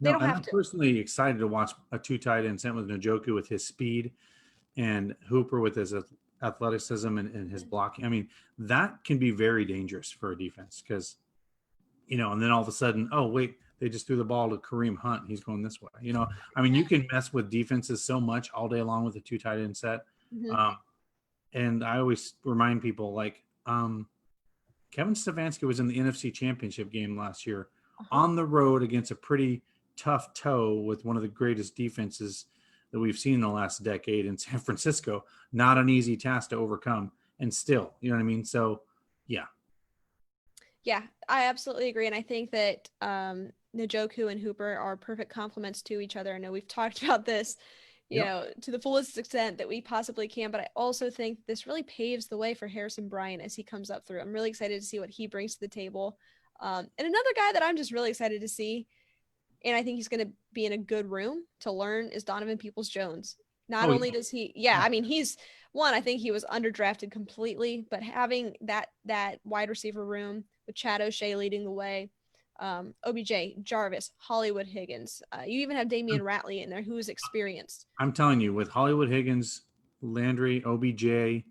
They don't have to. I'm personally excited to watch a 2 tight end set with Njoku with his speed and Hooper with his athleticism and his blocking. I mean, that can be very dangerous for a defense because, and then all of a sudden, oh, wait, they just threw the ball to Kareem Hunt. He's going this way. I mean, you can mess with defenses so much all day long with a 2 tight end set. Mm-hmm. And I always remind people Kevin Stefanski was in the NFC Championship game last year on the road against a pretty tough toe with one of the greatest defenses that we've seen in the last decade in San Francisco. Not an easy task to overcome. And still, you know what I mean? So, yeah. Yeah, I absolutely agree. And I think that Njoku and Hooper are perfect complements to each other. I know we've talked about this, to the fullest extent that we possibly can, but I also think this really paves the way for Harrison Bryant as he comes up through. I'm really excited to see what he brings to the table. And another guy that I'm just really excited to see, and I think he's going to be in a good room to learn, is Donovan Peoples-Jones. Not only does he, I mean, he's one, I think he was underdrafted completely, but having that wide receiver room with Chad O'Shea leading the way, OBJ, Jarvis, Hollywood Higgins, you even have Damian Ratley in there who is experienced. I'm telling you, with Hollywood Higgins, Landry, OBJ,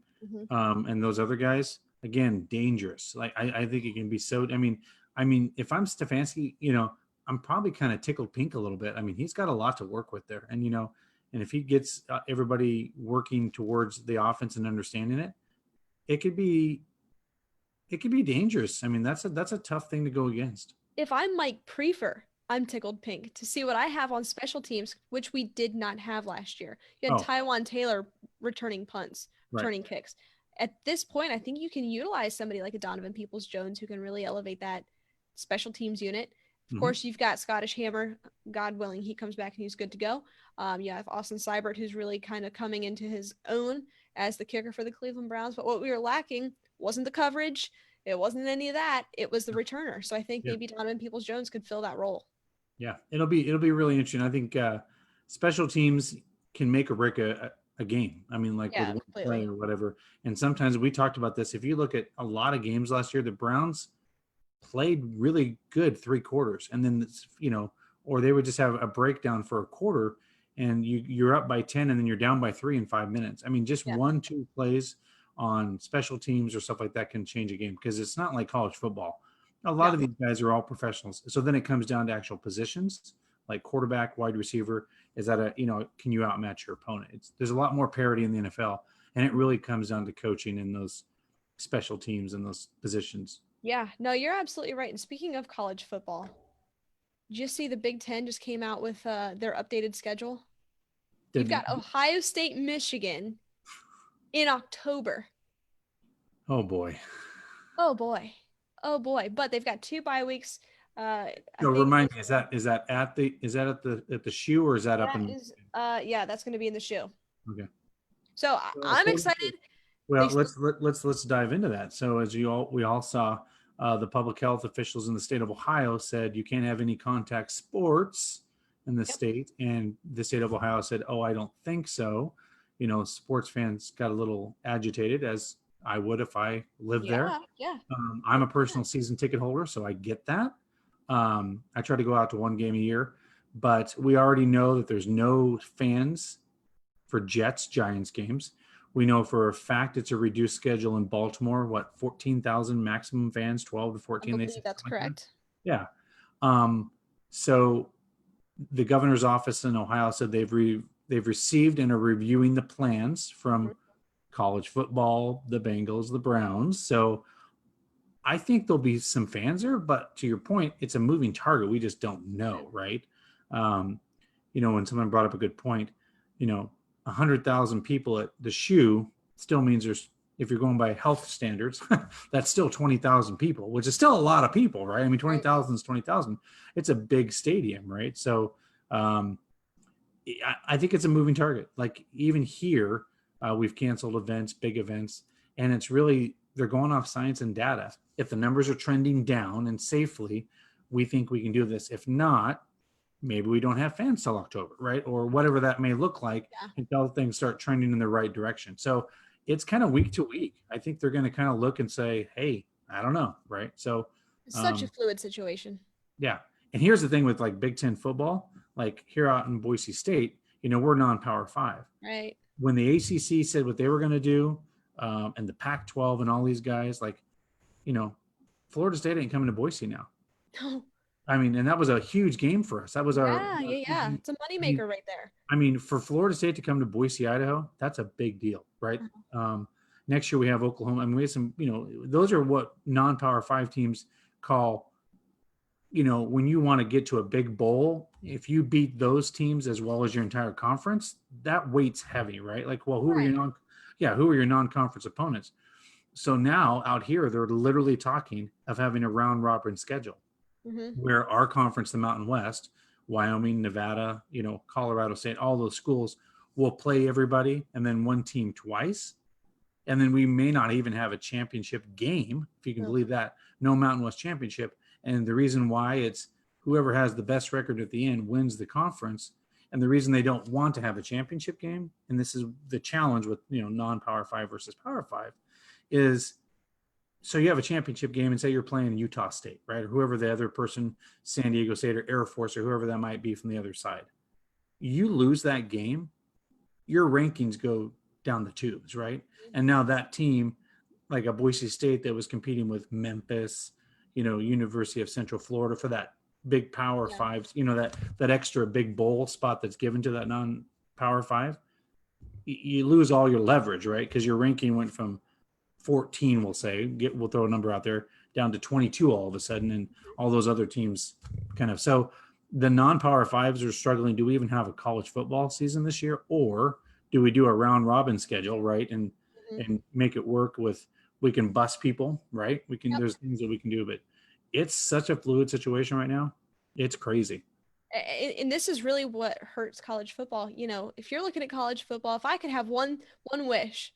and those other guys, again, dangerous. Like I think it can be so. I mean, if I'm Stefanski, I'm probably kind of tickled pink a little bit. I mean, he's got a lot to work with there, and and if he gets everybody working towards the offense and understanding it, it could be dangerous. I mean, that's a tough thing to go against. If I'm Mike Prefer, I'm tickled pink to see what I have on special teams, which we did not have last year. You had Oh. Taiwan Taylor returning punts, Right. returning kicks. At this point, I think you can utilize somebody like a Donovan Peoples-Jones who can really elevate that special teams unit. Of course, you've got Scottish Hammer. God willing, he comes back and he's good to go. You have Austin Seibert, who's really kind of coming into his own as the kicker for the Cleveland Browns. But what we were lacking wasn't the coverage. It wasn't any of that. It was the returner. So I think maybe Donovan Peoples-Jones could fill that role. Yeah, it'll be really interesting. I think special teams can make or break a game. I mean, like with one play or whatever. And sometimes we talked about this. If you look at a lot of games last year, the Browns played really good 3 quarters, and then or they would just have a breakdown for a quarter, and you're up by 10, and then you're down by 3 in 5 minutes. I mean, just 1-2 plays on special teams or stuff like that can change a game, because it's not like college football. A lot of these guys are all professionals. So then it comes down to actual positions, like quarterback, wide receiver. Is that can you outmatch your opponent? There's a lot more parity in the NFL, and it really comes down to coaching in those special teams and those positions. Yeah, no, you're absolutely right. And speaking of college football, did you see the Big Ten just came out with their updated schedule? You've got Ohio State, Michigan in October. Oh boy. Oh boy. Oh boy. But they've got 2 bye weeks. Remind me, is that at the shoe, or is that up in? Yeah, that's going to be in the shoe. Okay. So I'm excited. Well, let's dive into that. So as we all saw, the public health officials in the state of Ohio said you can't have any contact sports in the state, and the state of Ohio said, "Oh, I don't think so." Sports fans got a little agitated, as I would if I lived there. Yeah. I'm a personal season ticket holder, so I get that. I try to go out to 1 game a year, but we already know that there's no fans for Giants games. We know for a fact it's a reduced schedule in Baltimore. 14,000 maximum fans, 12 to 14. I believe that's correct. Yeah. So the governor's office in Ohio said they've received and are reviewing the plans from college football, the Bengals, the Browns. So I think there'll be some fans there, but to your point, it's a moving target. We just don't know, right? When someone brought up a good point, 100,000 people at the shoe still means if you're going by health standards, that's still 20,000 people, which is still a lot of people, right? I mean, 20,000 is 20,000. It's a big stadium, right? So I think it's a moving target. Like even here, we've canceled events, big events, and it's really, they're going off science and data. If the numbers are trending down and safely, we think we can do this. If not, maybe we don't have fans till October, right? Or whatever that may look like until things start trending in the right direction. So it's kind of week to week. I think they're going to kind of look and say, hey, I don't know, right? So it's such a fluid situation. Yeah. And here's the thing with like Big Ten football, like here out in Boise State, we're non-Power 5. Right. When the ACC said what they were going to do, and the Pac-12 and all these guys, Florida State ain't coming to Boise now. No. I mean, and that was a huge game for us. That was yeah. It's a moneymaker right there. I mean, for Florida State to come to Boise, Idaho, that's a big deal, right? Next year we have Oklahoma. I mean, we have some, those are what non-Power 5 teams call, when you want to get to a big bowl, if you beat those teams as well as your entire conference, that weight's heavy, right? Like, well, who are your non-conference opponents? So now out here, they're literally talking of having a round robin schedule where our conference, the Mountain West, Wyoming, Nevada, Colorado State, all those schools will play everybody and then one team twice. And then we may not even have a championship game, if you can believe that. No Mountain West championship. And the reason why it's whoever has the best record at the end wins the conference. And the reason they don't want to have a championship game, and this is the challenge with, non-Power 5 versus Power 5, is so you have a championship game and say you're playing Utah State, right? Or whoever the other person, San Diego State or Air Force or whoever that might be from the other side. You lose that game, your rankings go down the tubes, right? And now that team, like a Boise State that was competing with Memphis, University of Central Florida for that big Power 5, that extra big bowl spot that's given to that non-Power 5, you lose all your leverage, right? Because your ranking went from 14, we'll say, we'll throw a number out there, down to 22 all of a sudden, and all those other teams kind of. So the non-power fives are struggling. Do we even have a college football season this year, or do we do a round robin schedule, right? And make it work with, we can bus people, right? We can, there's things that we can do, but it's such a fluid situation right now. It's crazy. And this is really what hurts college football. You know, if you're looking at college football, if I could have one wish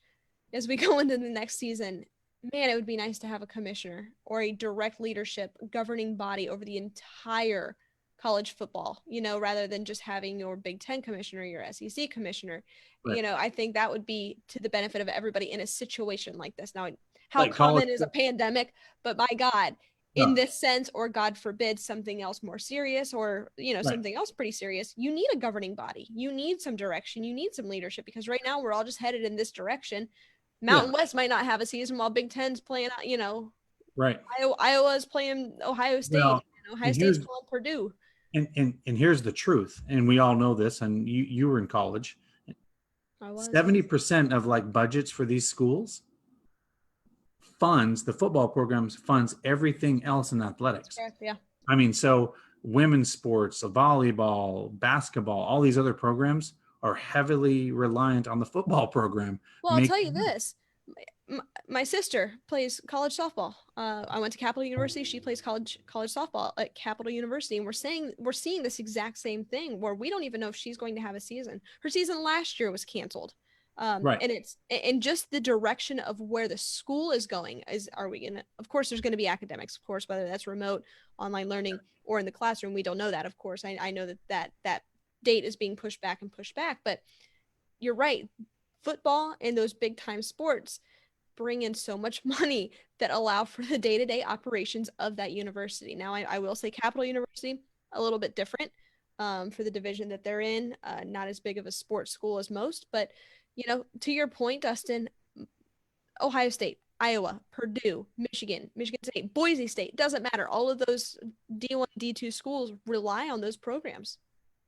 as we go into the next season, man, it would be nice to have a commissioner or a direct leadership governing body over the entire college football, you know, rather than just having your Big Ten commissioner, your SEC commissioner. Right. You know, I think that would be to the benefit of everybody in a situation like this. Now, how like common is a pandemic, but by God, in this sense, or God forbid, something else more serious, or, you know, something else pretty serious, you need a governing body. You need some direction. You need some leadership, because right now we're all just headed in this direction. Mountain West might not have a season while Big Ten's playing, you know, Iowa's playing Ohio State, and Ohio State's playing Purdue. And here's the truth, and we all know this, and you were in college. 70% of like budgets for these schools funds, the football programs funds everything else in athletics. Yeah. I mean, so women's sports, volleyball, basketball, all these other programs are heavily reliant on the football program. Well, I'll tell you this. My sister plays college softball. I went to Capital University. She plays college softball at Capital University, and we're seeing this exact same thing where we don't even know if she's going to have a season. Her season last year was canceled. And just the direction of where the school is going is, are we gonna, of course there's going to be academics, of course, whether that's remote, online learning, or in the classroom. We don't know that, of course. I know that date is being pushed back, but you're right. Football and those big time sports bring in so much money that allow for the day-to-day operations of that university. Now, I will say Capital University, a little bit different for the division that they're in, not as big of a sports school as most, but, you know, to your point, Dustin, Ohio State, Iowa, Purdue, Michigan State, Boise State, doesn't matter. All of those D1, D2 schools rely on those programs.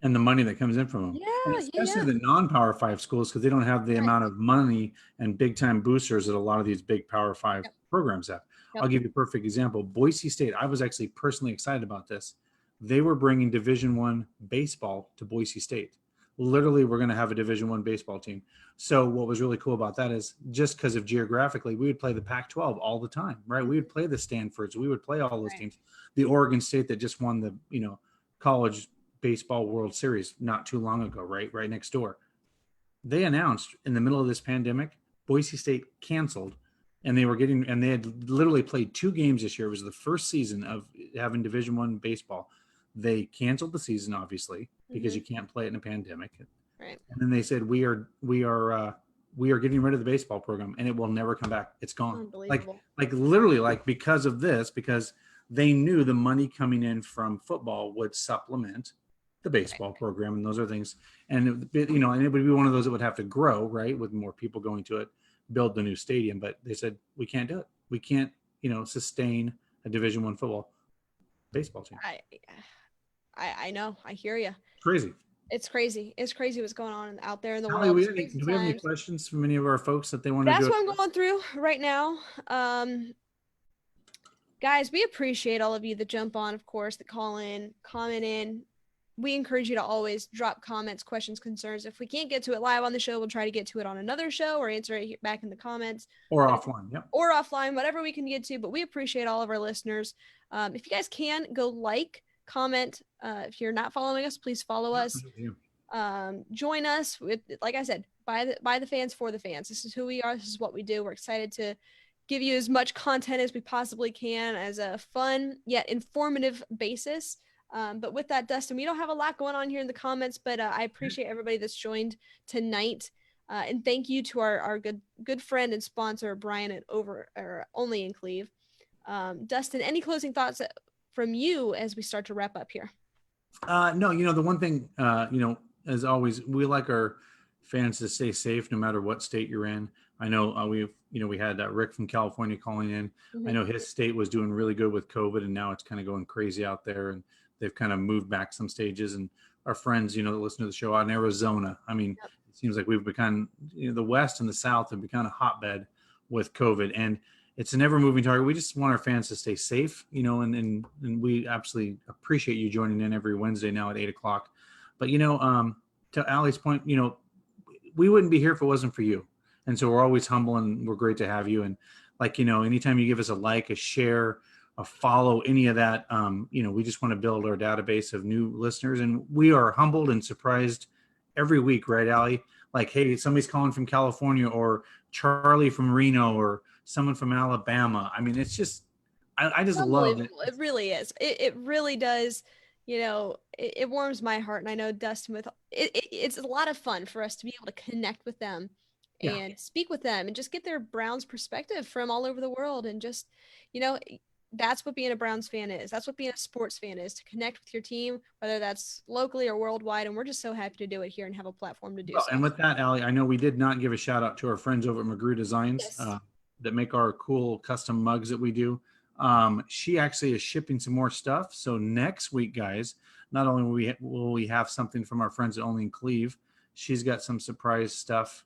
And the money that comes in from them. And especially the non-Power 5 schools, because they don't have the amount of money and big-time boosters that a lot of these big Power 5 programs have. I'll give you a perfect example. Boise State, I was actually personally excited about this. They were bringing Division I baseball to Boise State. Literally, we're going to have a Division I baseball team. So what was really cool about that is, just because of geographically, we would play the Pac-12 all the time, right? We would play the Stanfords. We would play all those teams. The Oregon State that just won the, you know, college baseball World Series not too long ago, right next door. They announced in the middle of this pandemic, Boise State canceled, and they had literally played 2 games this year. It was the first season of having Division I baseball. They canceled the season, obviously, because you can't play it in a pandemic. Right. And then they said, we are getting rid of the baseball program, and it will never come back. It's gone. Like literally, like because of this, because they knew the money coming in from football would supplement the baseball program, and those are things. And you know, and it would be one of those that would have to grow, right, with more people going to it, build the new stadium. But they said, we can't do it. We can't, you know, sustain a Division I football baseball team. I know. I hear you. Crazy. It's crazy. It's crazy what's going on out there in the world. Do we have any questions from any of our folks that they want to do? That's what I'm going through right now. Guys, we appreciate all of you that jump on, of course, that call in, comment in. We encourage you to always drop comments, questions, concerns. If we can't get to it live on the show, we'll try to get to it on another show or answer it back in the comments. Or offline, yeah. Or offline, whatever we can get to. But we appreciate all of our listeners. If you guys can, go like, comment. If you're not following us, please follow us. Join us with, like I said, by the fans, for the fans. This is who we are. This is what we do. We're excited to give you as much content as we possibly can as a fun yet informative basis. But with that, Dustin, we don't have a lot going on here in the comments, but I appreciate everybody that's joined tonight. And thank you to our good friend and sponsor, Brian at Only in Cleve. Dustin, any closing thoughts from you as we start to wrap up here? No, you know, the one thing, you know, as always, we like our fans to stay safe no matter what state you're in. I know we had Rick from California calling in. I know his state was doing really good with COVID, and now it's kind of going crazy out there, and they've kind of moved back some stages. And our friends, you know, that listen to the show out in Arizona, I mean, it seems like we've become, you know, the West and the South have become a hotbed with COVID. And it's an ever moving target. We just want our fans to stay safe, you know, and we absolutely appreciate you joining in every Wednesday now at 8:00. But, you know, to Allie's point, you know, we wouldn't be here if it wasn't for you. And so we're always humble and we're great to have you. And like, you know, anytime you give us a like, a share, a follow, any of that, you know, we just want to build our database of new listeners. And we are humbled and surprised every week, right, Allie? Like, hey, somebody's calling from California, or Charlie from Reno, or someone from Alabama. I mean, it's just, I just love it. It really is. It really does. You know, it warms my heart. And I know Dustin, with it's a lot of fun for us to be able to connect with them and speak with them and just get their Browns perspective from all over the world. And just, you know, that's what being a Browns fan is. That's what being a sports fan is, to connect with your team, whether that's locally or worldwide. And we're just so happy to do it here and have a platform to do so. And with that, Allie, I know we did not give a shout out to our friends over at McGrew Designs that make our cool custom mugs that we do. She actually is shipping some more stuff. So next week, guys, not only will we have something from our friends at Only in Cleve, she's got some surprise stuff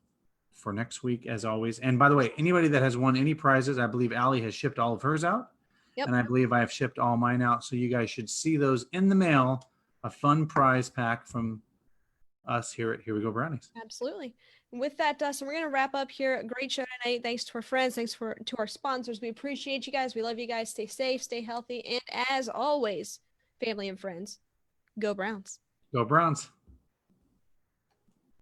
for next week, as always. And by the way, anybody that has won any prizes, I believe Allie has shipped all of hers out. Yep. And I believe I have shipped all mine out. So you guys should see those in the mail. A fun prize pack from us here at Here We Go Brownies. Absolutely. And with that, Dustin, we're going to wrap up here. A great show tonight. Thanks to our friends. Thanks to our sponsors. We appreciate you guys. We love you guys. Stay safe, stay healthy. And as always, family and friends, go Browns. Go Browns.